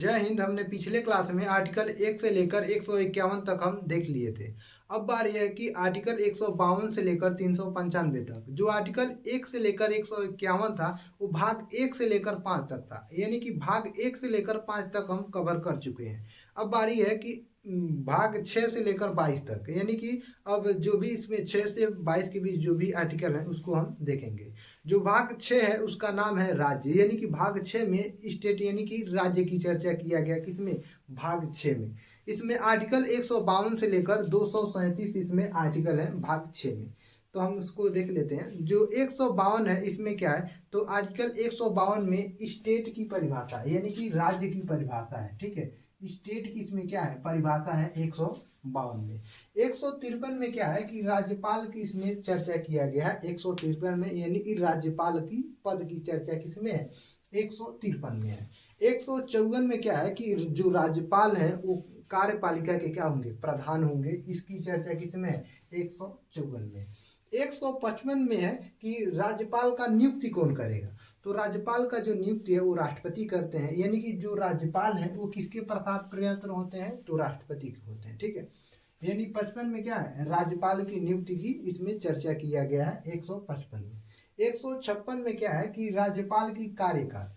जय हिंद। हमने पिछले क्लास में आर्टिकल 1 से लेकर 151 तक हम देख लिए थे। अब बारी है कि आर्टिकल 152 से लेकर 395 तक। जो आर्टिकल 1 से लेकर 151 था वो भाग 1 से लेकर 5 तक था, यानी कि भाग 1 से लेकर 5 तक हम कवर कर चुके हैं। अब बारी है कि भाग 6 से लेकर 22 तक, यानी कि अब जो भी इसमें 6 से 22 के बीच जो भी आर्टिकल है उसको हम देखेंगे। जो भाग 6 है उसका नाम है राज्य, यानी कि भाग 6 में स्टेट यानी कि राज्य की चर्चा किया गया। किसमें? भाग 6 में। इसमें आर्टिकल 152 से लेकर 237 इसमें आर्टिकल है भाग 6 में। तो हम उसको देख लेते हैं। जो 152 है इसमें क्या है, तो आर्टिकल 152 में स्टेट की परिभाषा है, यानी कि राज्य की परिभाषा है। ठीक है, स्टेट की इसमें क्या है, परिभाषा है 152 में। 153 में क्या है कि राज्यपाल की इसमें चर्चा किया गया है 153 में, यानी कि राज्यपाल की पद की चर्चा किसमें है, 153 में है। 154 में क्या है कि जो राज्यपाल है वो कार्यपालिका के क्या होंगे, प्रधान होंगे। इसकी चर्चा किसमें है, 154 में। 155 में है कि राज्यपाल का नियुक्ति कौन करेगा, तो राज्यपाल का जो नियुक्ति है वो राष्ट्रपति करते हैं, यानी कि जो राज्यपाल हैं वो किसके प्रसाद प्रयत्न होते हैं, तो राष्ट्रपति के होते हैं। ठीक है, यानी 55 में क्या है, राज्यपाल की नियुक्ति की इसमें चर्चा किया गया है 155 में। 156 में क्या है कि राज्यपाल की कार्यकाल,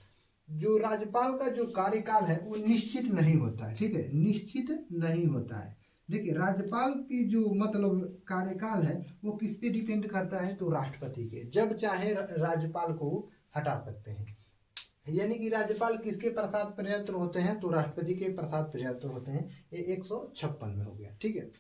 जो राज्यपाल का जो कार्यकाल है वो निश्चित नहीं होता है। ठीक है, निश्चित नहीं होता है। देखिए, राज्यपाल की जो मतलब कार्यकाल है वो किस पे डिपेंड करता है, तो राष्ट्रपति के। जब चाहे राज्यपाल को हटा सकते हैं, यानी कि राज्यपाल किसके प्रसाद प्रयत्न होते हैं, तो राष्ट्रपति के प्रसाद प्रयत्न होते हैं। ये 156 में हो गया। ठीक है,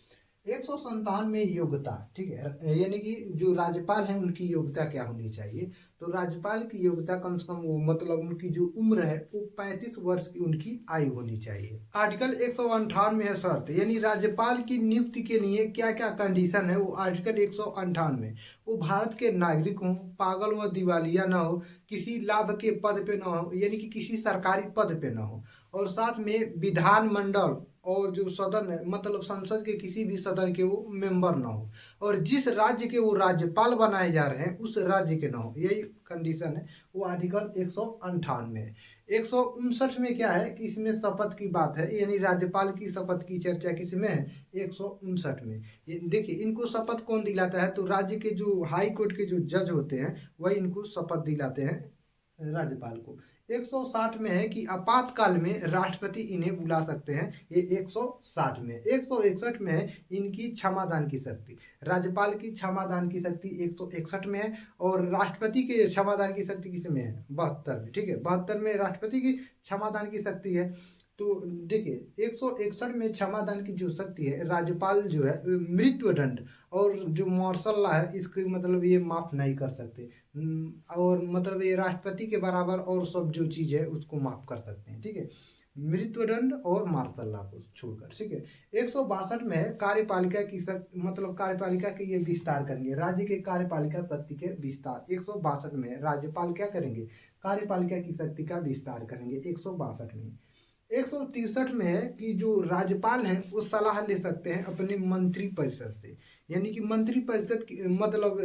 157 में योग्यता। ठीक है, यानी कि जो राज्यपाल हैं उनकी योग्यता क्या होनी चाहिए, तो राज्यपाल की योग्यता कम से कम वो मतलब उनकी जो उम्र है वो 35 वर्ष की उनकी आयु होनी चाहिए। आर्टिकल 158 में है शर्त, यानी राज्यपाल की नियुक्ति के लिए क्या क्या कंडीशन है, वो आर्टिकल 158 में। वो भारत के नागरिक हों, पागल व दिवालिया ना हो, किसी लाभ के पद पे ना हो, यानी कि किसी सरकारी पद पे ना हो, और साथ में विधानमंडल और जो सदन है मतलब संसद के किसी भी सदन के वो मेंबर ना हो, और जिस राज्य के वो राज्यपाल बनाए जा रहे हैं उस राज्य के ना हो। यही कंडीशन है, वो आर्टिकल 158 में है। 159 में क्या है कि इसमें शपथ की बात है, यानी राज्यपाल की शपथ की चर्चा किसमें है, 159 में। देखिए, इनको शपथ कौन दिलाता है, तो राज्य के जो हाई कोर्ट के जो जज होते हैं वही इनको शपथ दिलाते हैं राज्यपाल को। 160 में है कि आपातकाल में राष्ट्रपति इन्हें बुला सकते हैं, ये 160 में। 161 में है इनकी क्षमादान की शक्ति, राज्यपाल की क्षमादान की शक्ति 161 में है, और राष्ट्रपति के क्षमादान की शक्ति किस में है, 72 में। ठीक है, 72 में राष्ट्रपति की क्षमादान की शक्ति है। तो देखिए, 161 में क्षमादान की जो शक्ति है, राज्यपाल जो है मृत्यु दंड और जो मार्शल लॉ है इसके मतलब ये माफ नहीं कर सकते। और मतलब ये राष्ट्रपति के बराबर और सब जो चीज़ है उसको माफ कर सकते हैं। ठीक है, मृत्युदंड और मार्शल लॉ को छोड़कर। ठीक है, 162 में है कार्यपालिका की मतलब कार्यपालिका के ये विस्तार करेंगे, राज्य के कार्यपालिका शक्ति के विस्तार। 162 में है राज्यपाल क्या करेंगे, कार्यपालिका की शक्ति का विस्तार करेंगे 162 में। 163 में है कि जो राज्यपाल हैं वो सलाह ले सकते हैं अपने मंत्री परिषद से, यानी कि मंत्री परिषद मतलब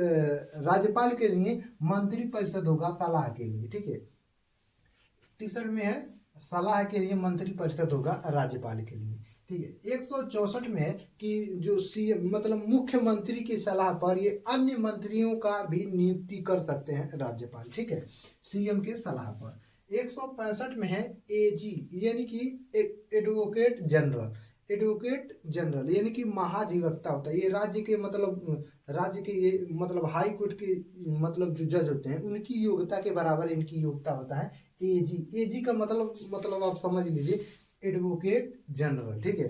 राज्यपाल के लिए मंत्री परिषद होगा सलाह के लिए। ठीक है, 63 में है सलाह के लिए मंत्री परिषद होगा राज्यपाल के लिए। ठीक है, 164 में है कि जो सीएम मतलब मुख्यमंत्री की सलाह पर ये अन्य मंत्रियों का भी नियुक्ति कर सकते हैं राज्यपाल। ठीक है, सीएम के सलाह पर। 165 में है एजी, यानी कि एडवोकेट जनरल। एडवोकेट जनरल यानी कि महाधिवक्ता होता है, ये राज्य के मतलब राज्य के ये मतलब हाई कोर्ट के मतलब जो जज होते हैं उनकी योग्यता के बराबर इनकी योग्यता होता है एजी। एजी का मतलब आप समझ लीजिए, एडवोकेट जनरल। ठीक है,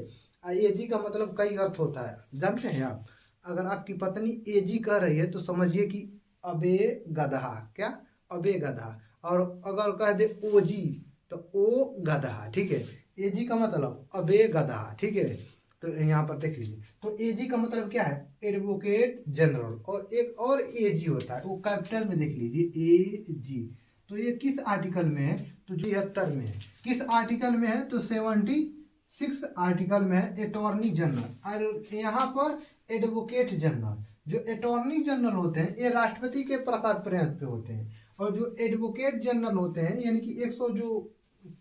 एजी का मतलब कई अर्थ होता है, जानते हैं आप। अगर आपकी पत्नी एजी कह रही है तो समझिए कि अबे गधा, क्या, अबे गधा। और अगर कह दे ओजी तो ओ गधा। ठीक है, एजी का मतलब अबे गधा। ठीक है, तो यहाँ पर देख लीजिए, तो एजी का मतलब क्या है, एडवोकेट जनरल। और एक और एजी होता है वो कैपिटल में देख लीजिए, एजी। तो ये किस आर्टिकल में है, तो 73 में है। किस आर्टिकल में है, तो 76 आर्टिकल में है, अटॉर्नी जनरल। और यहाँ पर एडवोकेट जनरल, जो अटॉर्नी जनरल होते हैं ये राष्ट्रपति के प्रसाद प्रयत्न पे होते हैं, और जो एडवोकेट जनरल होते हैं यानी कि 100 जो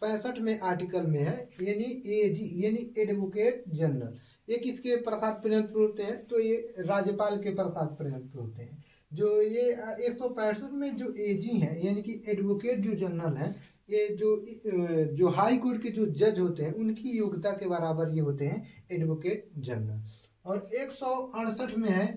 65वें आर्टिकल में है, यानी एजी यानी एडवोकेट जनरल। ये किसके प्रसाद प्रियंत होते हैं? तो ये राज्यपाल के प्रसाद प्रियंत होते हैं। जो ये 165 में जो एजी हैं यानी कि एडवोकेट जो जनरल है, ये जो हाई कोर्ट के जो जज होते हैं उनकी योग्यता के बराबर ये होते हैं एडवोकेट जनरल। और 168 में है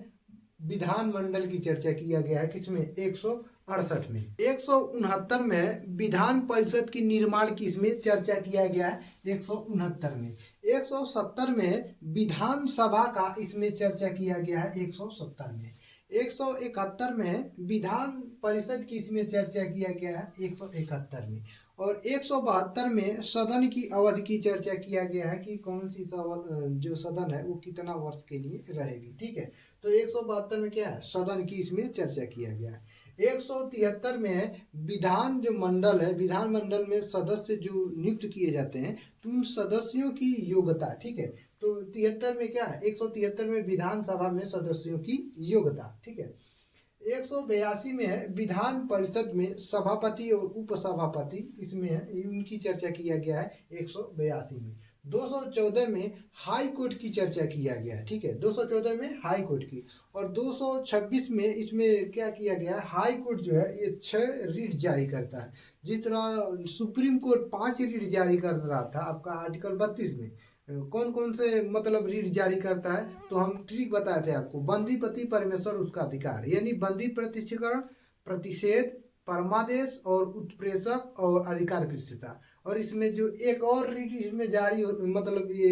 विधानमंडल की चर्चा किया गया है, किसमें? 168 में। 169 में विधान परिषद की निर्माण की इसमें चर्चा किया गया है, 169 में। 170 में विधानसभा का इसमें चर्चा किया गया है, 170 में। 171 में विधान परिषद की इसमें चर्चा किया गया है, 171 में। और 172 में सदन की अवधि की चर्चा किया गया है कि कौन सी जो सदन है वो कितना वर्ष के लिए रहेगी, ठीक है। तो 172 में क्या है? सदन की इसमें चर्चा किया गया है। 173 में विधान जो मंडल है, विधानमंडल में सदस्य जो नियुक्त किए जाते हैं तो उन सदस्यों की योग्यता, ठीक है। तो 73 में क्या है? 173 में विधानसभा में सदस्यों की योग्यता, ठीक है। 182 में है विधान परिषद में सभापति और उपसभापति, इसमें है उनकी चर्चा किया गया है 182 में। 214 में हाई कोर्ट की चर्चा किया गया है, ठीक है। 214 में हाई कोर्ट की। और 226 में इसमें क्या किया गया है? हाई कोर्ट जो है ये 6 रीट जारी करता है। जिस तरह सुप्रीम कोर्ट 5 रीट जारी कर रहा था आपका आर्टिकल 32 में, कौन कौन से मतलब रीट जारी करता है? तो हम ट्रिक बताए थे आपको, बंदी पति परमेश्वर उसका अधिकार, यानी बंदी प्रतिष्ठीकरण, प्रतिषेध, परमादेश और उत्प्रेषक और अधिकार प्रेषिता। और इसमें जो एक और रीट इसमें जारी मतलब ये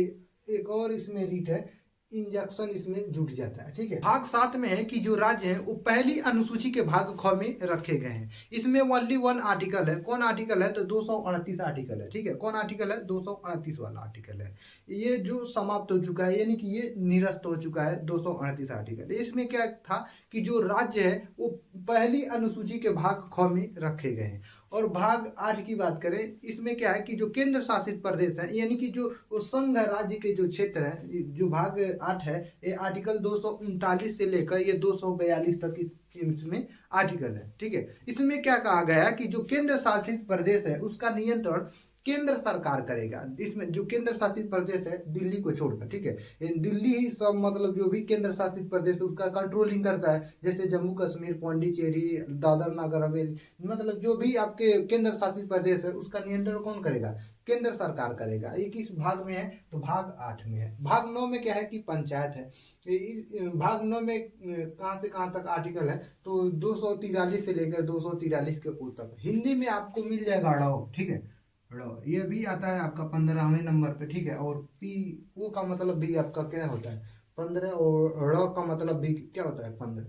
एक और इसमें रीट है, इंजेक्शन इसमें जुट जाता है, ठीक है। भाग 7 में है कि जो राज्य है वो पहली अनुसूची के भाग ख में रखे गए हैं। इसमें ओनली 1 आर्टिकल है। कौन आर्टिकल है? तो 238 आर्टिकल है, ठीक है। कौन आर्टिकल है? 238 वाला आर्टिकल है। ये जो समाप्त हो चुका है, यानी कि ये निरस्त हो चुका है 238 आर्टिकल। इसमें क्या था कि जो राज्य है वो पहली अनुसूची के भाग ख में रखे गए हैं। और भाग 8 की बात करें, इसमें क्या है कि जो केंद्र शासित प्रदेश है, यानी कि जो संघ राज्य के जो क्षेत्र है, जो भाग 8 है, ये आर्टिकल 239 से लेकर ये 242 तक इसमें आर्टिकल है, ठीक है। इसमें क्या कहा गया है कि जो केंद्र शासित प्रदेश है उसका नियंत्रण केंद्र सरकार करेगा। इसमें जो केंद्र शासित प्रदेश है दिल्ली को छोड़कर, ठीक है, दिल्ली ही सब मतलब जो भी केंद्र शासित प्रदेश है उसका कंट्रोलिंग करता है। जैसे जम्मू कश्मीर, पौंडीचेरी, दादर नगर हवेली, मतलब जो भी आपके केंद्र शासित प्रदेश है उसका नियंत्रण कौन करेगा? केंद्र सरकार करेगा। ये किस भाग में है? तो भाग 8 में है। भाग 9 में क्या है कि पंचायत है। भाग 9 में कहाँ से कहाँ तक आर्टिकल है? तो 243 से लेकर 243 के ओ तक। हिंदी में आपको मिल जाएगा ड़ौ, ठीक है, ड़ ये भी आता है आपका 15वें नंबर पे, ठीक है। और पी ओ का मतलब भी आपका क्या होता है? 15। और ड़ का मतलब भी क्या होता है? 15।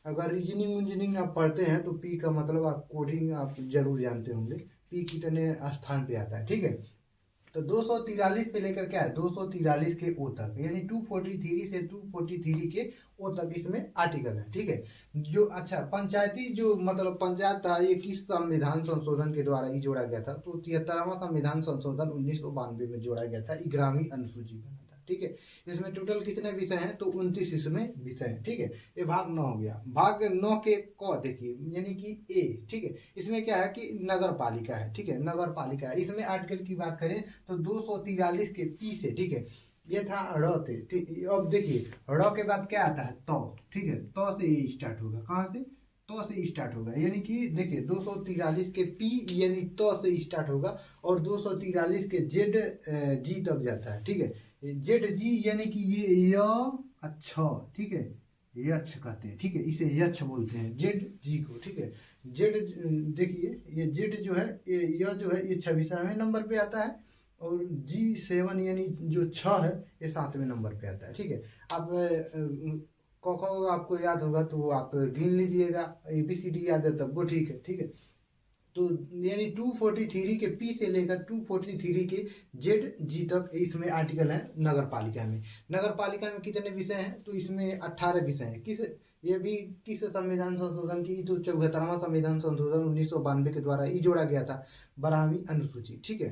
अगर रीजनिंग इंजीनियरिंग आप पढ़ते हैं तो पी का मतलब आप कोडिंग आप जरूर जानते होंगे, पी कितने स्थान पे आता है, ठीक है। तो 243 से लेकर क्या है? 243 के ओ तक, यानी 243 से 243 के ओ तक इसमें आर्टिकल है, ठीक है। जो अच्छा पंचायती जो मतलब पंचायत था, ये किस संविधान संशोधन के द्वारा ही जोड़ा गया था? तो 73वां संविधान संशोधन 1992 में जोड़ा गया था, 11वीं अनुसूची बना था, ठीक है। इसमें टोटल कितने विषय हैं? तो 29 इसमें विषय हैं, ठीक है। ये भाग 9 हो गया। भाग 9 के क देखिए, यानी कि ए, ठीक है। इसमें क्या है कि नगर पालिका है, ठीक है, नगर पालिका है। इसमें आर्टिकल की बात करें तो 243 के पी से, ठीक है, ये था ड़ थे, ठीक। अब देखिए ड़ के बाद क्या आता है? तो, ठीक है, तो से ये स्टार्ट होगा। कहाँ से? तो से स्टार्ट होगा, यानी कि देखिए 243 के पी यानी तो से स्टार्ट होगा और 243 के जेड जी तक जाता है, ठीक है। जेड जी यानी कि ये य अच्छा, ठीक है, यक्ष कहते हैं, ठीक है, इसे यक्ष बोलते हैं जेड जी को, ठीक है। जेड देखिए ये जेड जो है यह जो है ये 26वें नंबर पे आता है और G7 यानी जो 6 है ये 7वें नंबर पे आता है, ठीक है। आप क आपको याद होगा तो आप गिन लीजिएगा, ABCD याद है तब वो ठीक है, ठीक है। तो यानी 243 के पी से लेकर 243 के जेड जी तक इसमें आर्टिकल है नगर पालिका में। नगर पालिका में कितने विषय हैं? तो इसमें 18 विषय हैं। किस ये भी किस संविधान संशोधन की? तो 74वां संविधान संशोधन 1992 के द्वारा ही जोड़ा गया था, 12वीं अनुसूची, ठीक है,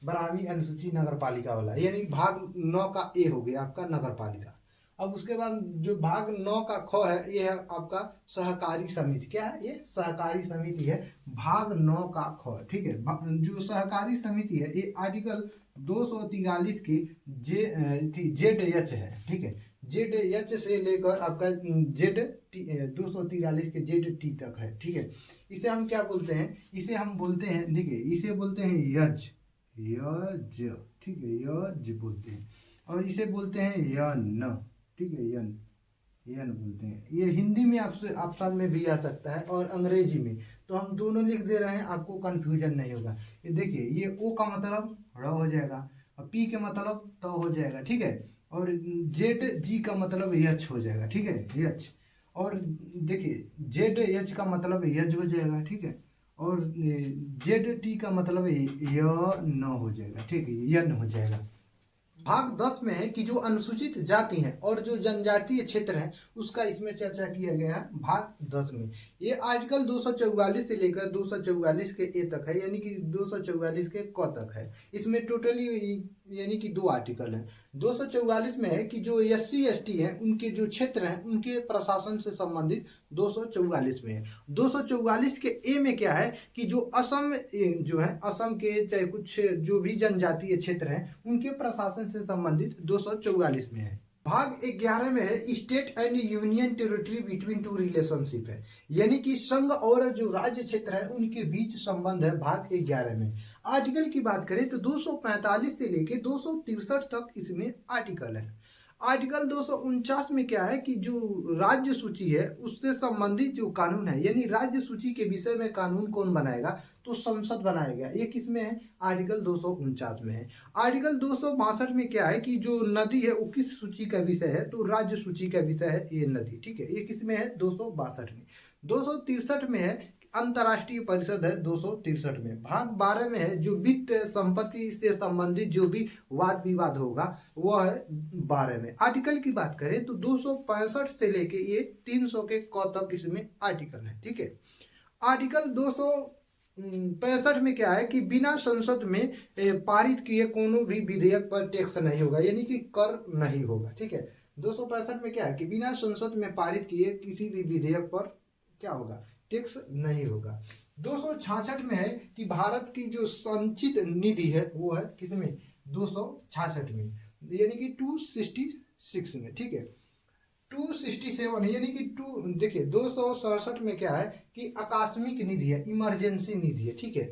12वीं अनुसूची नगर पालिका वाला, यानी भाग 9 का ए हो गया आपका नगर पालिका। अब उसके बाद जो भाग 9 का ख है ये है आपका सहकारी समिति। क्या है ये? सहकारी समिति है, भाग 9 का ख। ठीक है, जो सहकारी समिति है ये आर्टिकल 243 की जेड एच है। ठीक है, जेड एच से लेकर आपका जेड 243 के जेड टी तक है। ठीक है, इसे हम क्या बोलते हैं? इसे हम बोलते हैं, देखिए इसे बोलते हैं यज, यज। ठीक है, यज बोलते हैं। और इसे बोलते हैं यन। ठीक है, यन, यन बोलते हैं। ये हिंदी में आपसे ऑप्शन में भी आ सकता है और अंग्रेजी में, तो हम दोनों लिख दे रहे हैं, आपको कंफ्यूजन नहीं होगा। ये देखिए, ये ओ का मतलब र हो जाएगा और पी के मतलब त हो जाएगा। ठीक है, और जेड जी का मतलब यच हो जाएगा। ठीक है, यच। और देखिए जेड एच का मतलब यज हो जाएगा। ठीक है, और जेड टी का मतलब य न हो जाएगा। ठीक है, यन हो जाएगा। भाग 10 में है कि जो अनुसूचित जाति हैं और जो जनजातीय क्षेत्र हैं उसका इसमें चर्चा किया गया है भाग 10 में। ये आर्टिकल 244 से लेकर 244 के ए तक है, यानी कि 244 के क तक है। इसमें टोटली यानी कि 2 आर्टिकल हैं। 244 में है कि जो SC ST हैं उनके जो क्षेत्र हैं उनके प्रशासन से संबंधित 244 में है। 244 के ए में क्या है कि जो असम जो है, असम के चाहे कुछ जो भी जनजातीय क्षेत्र हैं उनके प्रशासन से संबंधित 244 में है। भाग 11 में है state and union territory between two relationship है, यानी कि संघ और जो राज्य क्षेत्र है उनके बीच संबंध है भाग 11 में। आर्टिकल की बात करें तो 245 से लेके 263 तक इसमें आर्टिकल है। आर्टिकल 249 में क्या है कि जो राज्य सूची है उससे संबंधित जो कानून है, यानी राज्य सूची के विषय में कानून कौन बनाएगा? तो संसद बनाएगा। ये किस में है? आर्टिकल 249 में है। आर्टिकल 262 में क्या है कि जो नदी है वो किस सूची का विषय है? तो राज्य सूची का विषय है ये नदी। ठीक है, ये किस में है? 262 में। 263 में है अंतर्राष्ट्रीय परिषद है 263 में। भाग 12 में है जो वित्त संपत्ति से संबंधित जो भी वाद विवाद होगा वह है 12 में। आर्टिकल की बात करें तो 265 से लेके ये 300 के क तक इसमें आर्टिकल है। ठीक है, आर्टिकल 265 में क्या है कि बिना संसद में पारित किए कोनो भी विधेयक पर टैक्स नहीं होगा, यानी कि कर नहीं होगा। ठीक है, 265 में क्या है कि बिना संसद में पारित किए किसी भी विधेयक पर क्या होगा? टैक्स नहीं होगा। 266 में है कि भारत की जो संचित निधि है वो है किसमें? 266 में, यानी कि 266 में। ठीक है, 267 यानी कि देखिए 267 में क्या है कि आकस्मिक निधि है, इमरजेंसी निधि है। ठीक है,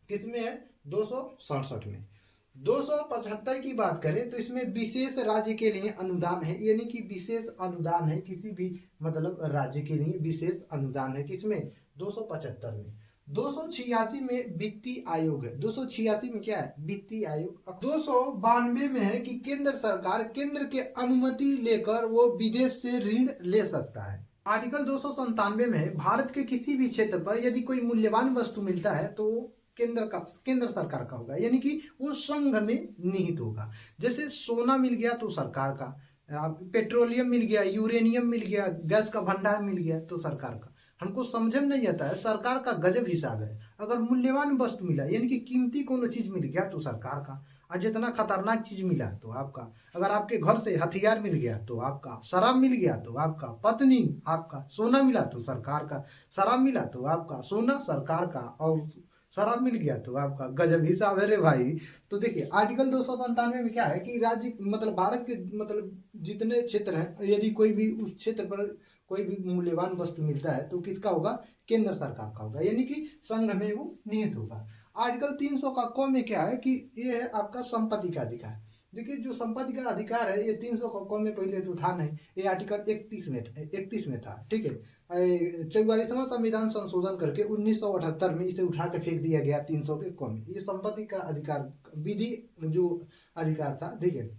किसमें है? 267 में। 275 की बात करें तो इसमें विशेष राज्य के लिए अनुदान है, यानी कि विशेष अनुदान है किसी भी मतलब राज्य के लिए विशेष अनुदान है। किसमें? 275 में। 286 में वित्तीय आयोग है। 286 में क्या है? वित्तीय आयोग। 292 में है कि केंद्र सरकार केंद्र के अनुमति लेकर वो विदेश से ऋण ले सकता है। आर्टिकल 297 में है भारत के किसी भी क्षेत्र पर यदि कोई मूल्यवान वस्तु मिलता है तो केंद्र सरकार का होगा, यानी कि वो संघ में निहित होगा। जैसे सोना मिल गया तो सरकार का, पेट्रोलियम मिल गया, यूरेनियम मिल गया, गैस का भंडार मिल गया तो सरकार का। हमको समझ में नहीं आता है, सरकार का गजब हिसाब है। अगर मूल्यवान वस्तु मिला यानी कि कीमती कोनो चीज मिल गया तो सरकार का, और जितना खतरनाक चीज मिला तो आपका। अगर आपके घर से हथियार मिल गया तो आपका, शराब मिल गया तो आपका, पत्नी आपका, सोना मिला तो सरकार का, शराब मिला तो आपका, सोना सरकार का, और शराब मिल गया तो आपका। गजब हिसाब है रे भाई। तो देखिए आर्टिकल 297 में क्या है कि राज्य मतलब भारत के मतलब जितने क्षेत्र हैं यदि कोई भी उस क्षेत्र पर कोई भी मूल्यवान वस्तु मिलता है तो किसका होगा? केंद्र सरकार का होगा, यानी कि संघ में वो निहित होगा। आर्टिकल 300 का क में क्या है कि ये है आपका संपत्ति का अधिकार। देखिए जो संपत्ति का अधिकार है ये 300 का क में पहले तो था नहीं, ये आर्टिकल 31 में था। ठीक है, 44वां संविधान संशोधन करके 1978 में इसे उठा के फेंक दिया गया 300 के क में। ये संपत्ति का अधिकार विधि जो अधिकार था, ठीक है,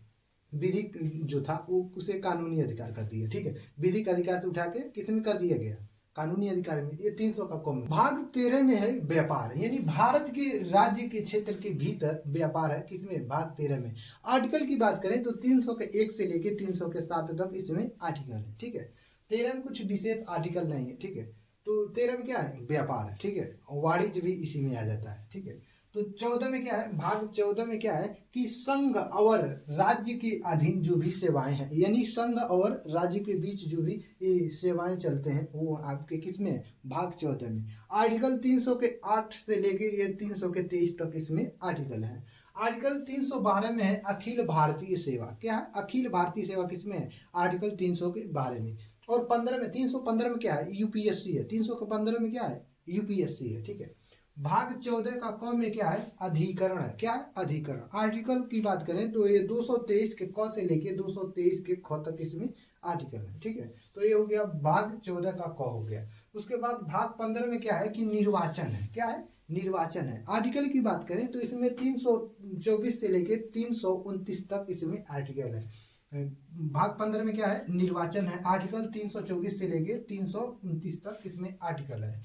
विधिक जो था वो उसे कानूनी अधिकार कर दिया। ठीक है, विधिक अधिकार से उठा के किस में कर दिया गया? कानूनी अधिकार में। ये 300 का कम। भाग 13 में है व्यापार, यानी भारत के राज्य के क्षेत्र के भीतर व्यापार है। किसमें? भाग 13 में। आर्टिकल की बात करें तो 300 के 1 से लेके 300 के 7 तक इसमें आर्टिकल है। ठीक है, 13 में कुछ विशेष आर्टिकल नहीं है। ठीक है, तो 13 में क्या है? व्यापार है। ठीक है, वाणिज्य भी इसी में आ जाता है। ठीक है, तो 14 में क्या है, भाग 14 में क्या है कि संघ और राज्य के अधीन जो भी सेवाएं हैं, यानी संघ और राज्य के बीच जो भी ये सेवाएं चलते हैं वो आपके किस में है, भाग 14 में। आर्टिकल 300 के 8 से लेके ये 300 के 23 तक इसमें आर्टिकल है। आर्टिकल 312 में है अखिल भारतीय सेवा। क्या है, अखिल भारतीय सेवा किसमें है, आर्टिकल 312 में। और 15 में, 315 में क्या है, यूपीएससी है। 315 में क्या है, यूपीएससी है। ठीक है। भाग 14 का क में क्या है, अधिकरण है। क्या है, अधिकरण। आर्टिकल की बात करें तो ये 223 के क से लेके 223 के ख तक इसमें आर्टिकल है। ठीक है। तो ये हो गया भाग 14 का क हो गया। उसके बाद भाग 15 में क्या है कि निर्वाचन है। क्या है, निर्वाचन है। आर्टिकल की बात करें तो इसमें 324 से लेके 329 तक इसमें आर्टिकल है। भाग 15 में क्या है, निर्वाचन है। आर्टिकल 324 से लेके 329 तक इसमें आर्टिकल है।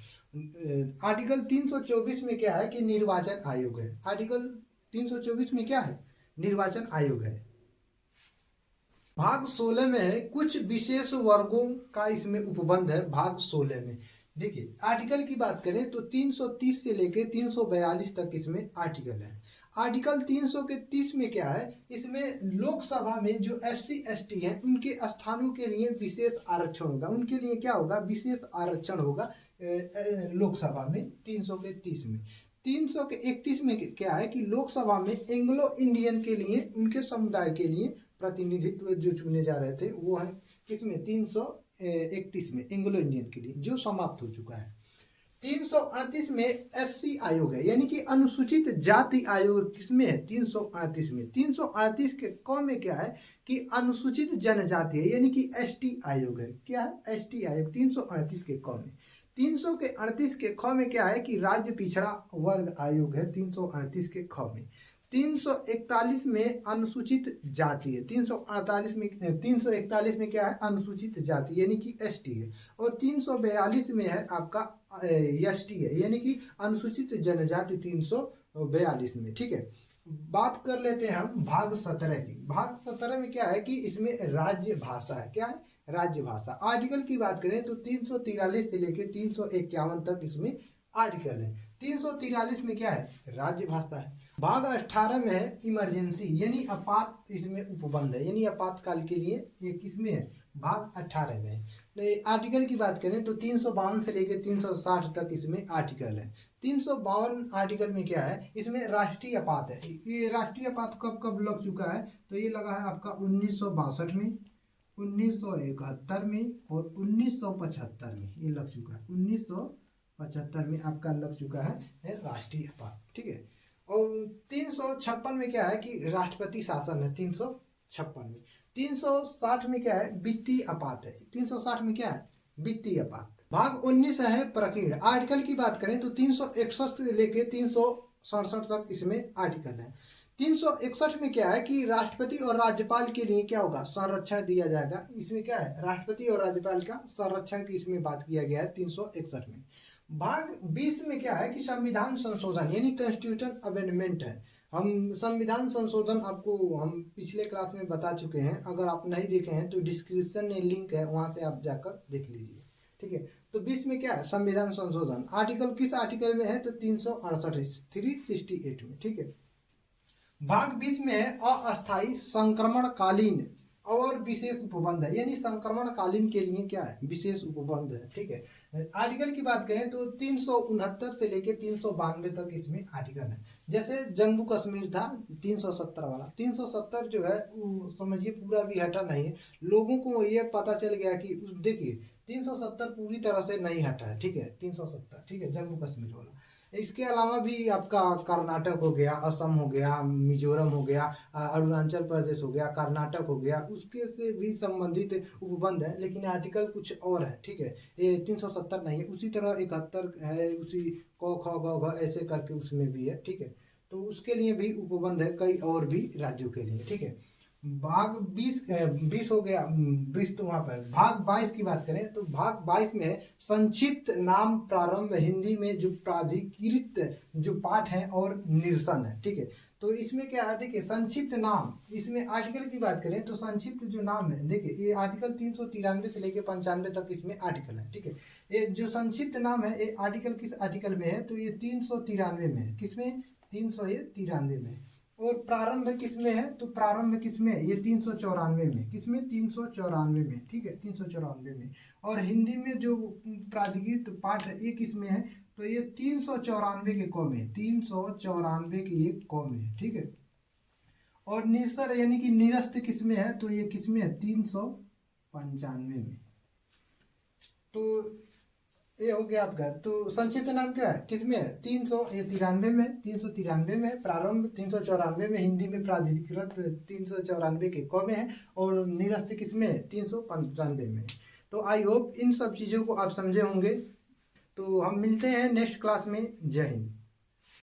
आर्टिकल 324 में क्या है कि निर्वाचन आयोग है। आर्टिकल 324 में क्या है, निर्वाचन आयोग है। भाग 16 में है कुछ विशेष वर्गों का इसमें उपबंध है। भाग 16 में देखिए, आर्टिकल की बात करें तो 330 से लेके 342 तक इसमें आर्टिकल है। आर्टिकल 330 में क्या है, इसमें लोकसभा में जो SC ST हैं उनके स्थानों के लिए विशेष आरक्षण होगा। उनके लिए क्या होगा, विशेष आरक्षण होगा लोकसभा में। 330 में 331 में क्या है कि लोकसभा में एंग्लो इंडियन के लिए, उनके समुदाय के लिए प्रतिनिधित्व जो चुने जा रहे थे वो है किसमें, 331 में एंग्लो इंडियन के लिए, जो समाप्त हो चुका है। 338 में SC आयोग है, यानी कि अनुसूचित जाति आयोग किसमें है, 338 में। 338 के क में क्या है कि अनुसूचित जनजाति है, यानी कि ST आयोग है। क्या है, ST आयोग 338 के क में। 338 के ख में क्या है कि राज्य पिछड़ा वर्ग आयोग है, 338 के ख में। 341 में अनुसूचित जाति है। 341 में क्या है, अनुसूचित जाति यानी कि ST है। और 342 में है आपका ST है, यानी कि अनुसूचित जनजाति 342 में। ठीक है। बात कर लेते हैं हम भाग 17 की। भाग 17 में क्या है कि इसमें राज्य भाषा है। क्या है, राज्य भाषा। आर्टिकल की बात करें तो 343 से लेकर 351 तक इसमें आर्टिकल है। 343 में क्या है, राज्य भाषा है। भाग 18 में है इमरजेंसी, यानी आपात इसमें उपबंध है, यानी आपातकाल के लिए ये किसमें है, भाग 18 में है। आर्टिकल की बात करें तो 352 से लेकर 360 तक इसमें आर्टिकल है। 352 आर्टिकल में क्या है, इसमें राष्ट्रीय आपात है। ये राष्ट्रीय आपात कब कब लग चुका है, तो ये लगा है आपका 1962 में, 1971 में और 1975 में ये लग चुका है। 1975 में आपका लग चुका है राष्ट्रीय आपात। ठीक है। और 356 में क्या है कि राष्ट्रपति शासन है, 356 में। 360 में क्या है, वित्तीय आपात है। 360 में क्या है, वित्तीय आपात। भाग 19 है प्रकीर्ण। आर्टिकल की बात करें तो 361 से लेके 367 तक इसमें आर्टिकल है। 361 में क्या है कि राष्ट्रपति और राज्यपाल के लिए क्या होगा, संरक्षण दिया जाएगा। इसमें क्या है, राष्ट्रपति और राज्यपाल का संरक्षण की इसमें बात किया गया है 361 में। भाग 20 में क्या है कि संविधान संशोधन, यानी कॉन्स्टिट्यूशन अमेंडमेंट है। हम संविधान संशोधन आपको हम पिछले क्लास में बता चुके हैं। अगर आप नहीं देखे हैं तो डिस्क्रिप्शन में लिंक है, वहां से आप जाकर देख लीजिए। ठीक है। तो 20 में क्या है, संविधान संशोधन। आर्टिकल किस आर्टिकल में है, तो 368 में। ठीक है। भाग 20 में है अस्थायी संक्रमणकालीन और विशेष उपबंध है, यानी संक्रमणकालीन के लिए क्या है, विशेष उपबंध है। ठीक है। आर्टिकल की बात करें तो 369 से लेके 392 तक इसमें आर्टिकल है। जैसे जम्मू कश्मीर था 370 वाला, 370 जो है समझिए पूरा भी हटा नहीं है। लोगों को ये पता चल गया कि देखिए 370 पूरी तरह से नहीं हटा है। ठीक है, 370। ठीक है, जम्मू कश्मीर वाला। इसके अलावा भी आपका कर्नाटक हो गया, असम हो गया, मिजोरम हो गया, अरुणाचल प्रदेश हो गया, कर्नाटक हो गया, उसके से भी संबंधित उपबंध है, लेकिन आर्टिकल कुछ और है। ठीक है, ये 370 नहीं है। उसी तरह 71 है, उसी क ख ग घ ऐसे करके उसमें भी है। ठीक है। तो उसके लिए भी उपबंध है, कई और भी राज्यों के लिए। ठीक है। भाग 20 हो गया, 20 तो वहां पर। भाग 22 की बात करें तो भाग 22 में संक्षिप्त नाम प्रारंभ, हिंदी में जो प्राधिकृत जो पाठ है और निरसन है। ठीक है। तो इसमें क्या है, देखिए संक्षिप्त नाम, इसमें आर्टिकल की बात करें तो संक्षिप्त जो नाम है, देखिए ये आर्टिकल 393 से लेकर 95 तक इसमें आर्टिकल है। ठीक है। ये जो संक्षिप्त नाम है, ये आर्टिकल किस आर्टिकल में है, तो ये 393 में है। किसमें, 393 में। और प्रारंभ किस में है, तो प्रारंभ किस में है, ये 394 में, किस में, 394 में, ठीक है, 394 में। और हिंदी में जो प्राधिकृत पाठ है ये किस में है, तो ये 394 के क में, 394 के एक क में, ठीक है। और निस्सर यानी कि निरस्त किस में है, तो ये किस में है, 395 में। तो ये हो गया आपका। तो संक्षिप्त नाम क्या है, किसमें है, 393 में, 393 में प्रारंभ, 394 में हिंदी में प्राधिकृत 394 के क में है, और निरस्त किसमें है, 395 में। तो आई होप इन सब चीज़ों को आप समझे होंगे। तो हम मिलते हैं नेक्स्ट क्लास में। जय हिंद।